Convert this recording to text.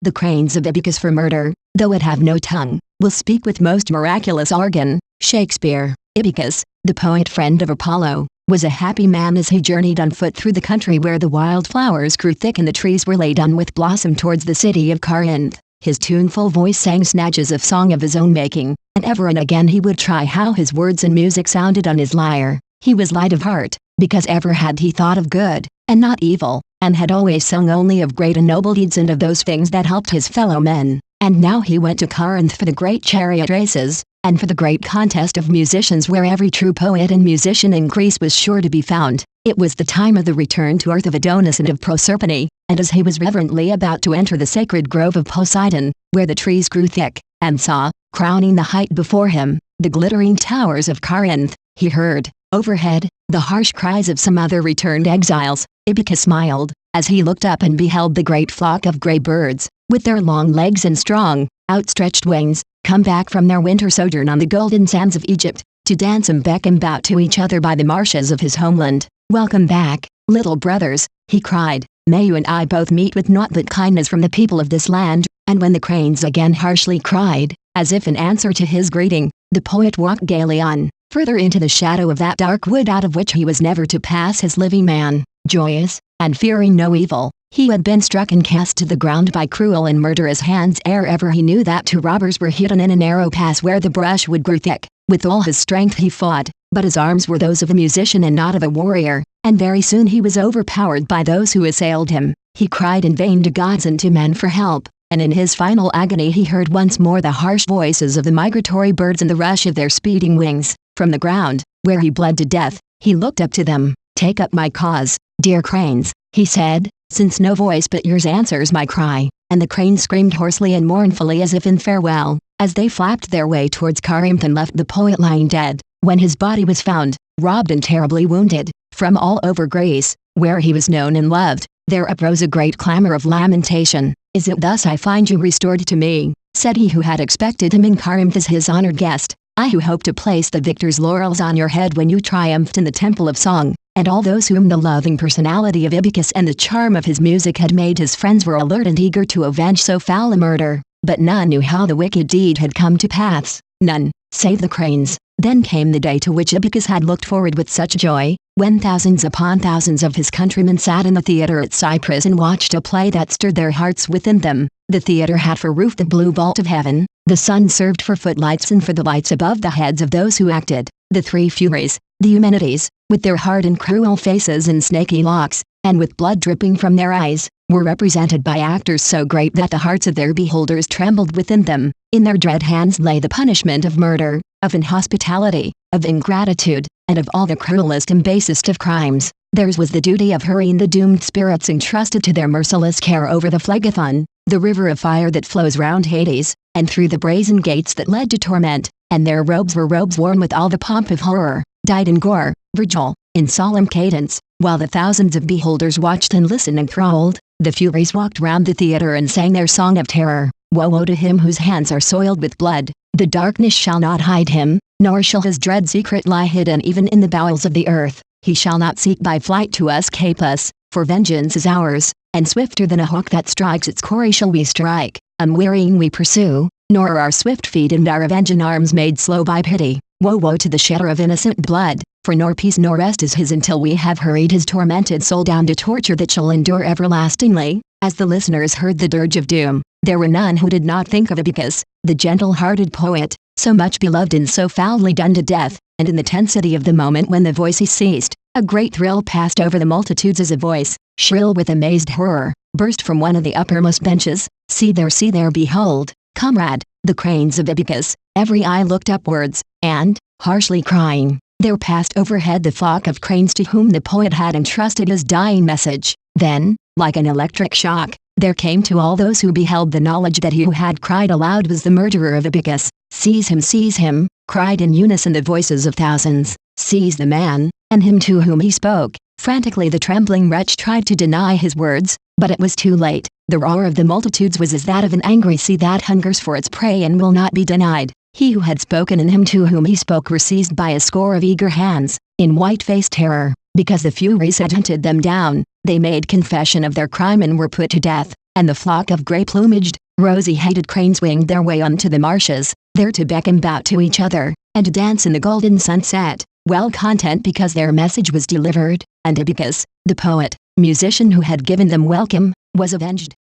The cranes of Ibycus for murder, though it have no tongue, will speak with most miraculous organ. Shakespeare. Ibycus, the poet friend of Apollo, was a happy man as he journeyed on foot through the country where the wild flowers grew thick and the trees were laden with blossom towards the city of Corinth. His tuneful voice sang snatches of song of his own making, and again he would try how his words and music sounded on his lyre. He was light of heart, because ever had he thought of good, and not evil, and had always sung only of great and noble deeds and of those things that helped his fellow men. And now he went to Corinth for the great chariot races, and for the great contest of musicians where every true poet and musician in Greece was sure to be found. It was the time of the return to earth of Adonis and of Proserpine, and as he was reverently about to enter the sacred grove of Poseidon, where the trees grew thick, and saw, crowning the height before him, the glittering towers of Corinth, he heard, overhead, the harsh cries of some other returned exiles. Ibycus smiled, as he looked up and beheld the great flock of grey birds, with their long legs and strong, outstretched wings, come back from their winter sojourn on the golden sands of Egypt, to dance and beckon about to each other by the marshes of his homeland. "Welcome back, little brothers," he cried. "May you and I both meet with naught but kindness from the people of this land." And when the cranes again harshly cried, as if in answer to his greeting, the poet walked gaily on, further into the shadow of that dark wood out of which he was never to pass his living man, joyous, and fearing no evil. He had been struck and cast to the ground by cruel and murderous hands ere ever he knew that two robbers were hidden in a narrow pass where the brushwood grew thick. With all his strength he fought, but his arms were those of a musician and not of a warrior, and very soon he was overpowered by those who assailed him. He cried in vain to gods and to men for help, and in his final agony he heard once more the harsh voices of the migratory birds and the rush of their speeding wings. From the ground, where he bled to death, he looked up to them. "Take up my cause, dear cranes," he said, "since no voice but yours answers my cry." And the cranes screamed hoarsely and mournfully as if in farewell, as they flapped their way towards Corinth and left the poet lying dead. When his body was found, robbed and terribly wounded, from all over Greece, where he was known and loved, there uprose a great clamor of lamentation. "Is it thus I find you restored to me?" said he who had expected him in Corinth as his honored guest. "I who hoped to place the victor's laurels on your head when you triumphed in the temple of song." And all those whom the loving personality of Ibycus and the charm of his music had made his friends were alert and eager to avenge so foul a murder, but none knew how the wicked deed had come to pass, none, save the cranes. Then came the day to which Ibycus had looked forward with such joy, when thousands upon thousands of his countrymen sat in the theatre at Cyprus and watched a play that stirred their hearts within them. The theatre had for roof the blue vault of heaven, the sun served for footlights and for the lights above the heads of those who acted. The three Furies, the Eumenides, with their hard and cruel faces and snaky locks, and with blood dripping from their eyes, were represented by actors so great that the hearts of their beholders trembled within them. In their dread hands lay the punishment of murder, of inhospitality, of ingratitude, and of all the cruelest and basest of crimes. Theirs was the duty of hurrying the doomed spirits entrusted to their merciless care over the Phlegethon, the river of fire that flows round Hades, and through the brazen gates that led to torment, and their robes were robes worn with all the pomp of horror, dyed in gore. Virgil, in solemn cadence, while the thousands of beholders watched and listened enthralled, the Furies walked round the theatre and sang their song of terror. "Woe, woe to him whose hands are soiled with blood! The darkness shall not hide him, nor shall his dread secret lie hidden even in the bowels of the earth. He shall not seek by flight to escape us, for vengeance is ours, and swifter than a hawk that strikes its quarry shall we strike. Unwearying we pursue, nor are our swift feet and our avenging arms made slow by pity. Woe, woe to the shedder of innocent blood, for nor peace nor rest is his until we have hurried his tormented soul down to torture that shall endure everlastingly." As the listeners heard the dirge of doom, there were none who did not think of Ibycus, the gentle-hearted poet, so much beloved and so foully done to death. And in the tensity of the moment when the voice ceased, a great thrill passed over the multitudes as a voice, shrill with amazed horror, burst from one of the uppermost benches. See there, behold, comrade, the cranes of Ibycus." Every eye looked upwards, and, harshly crying, there passed overhead the flock of cranes to whom the poet had entrusted his dying message. Then, like an electric shock, there came to all those who beheld the knowledge that he who had cried aloud was the murderer of Ibycus. Seize him," cried in unison the voices of thousands. "Seize the man, and him to whom he spoke." Frantically the trembling wretch tried to deny his words, but it was too late. The roar of the multitudes was as that of an angry sea that hungers for its prey and will not be denied. He who had spoken and him to whom he spoke were seized by a score of eager hands, in white-faced terror, because the Furies had hunted them down. They made confession of their crime and were put to death. and the flock of gray-plumaged, rosy-headed cranes winged their way onto the marshes, there to beckon bout to each other, and to dance in the golden sunset, well content because their message was delivered, and Ibycus, the poet, musician who had given them welcome, was avenged.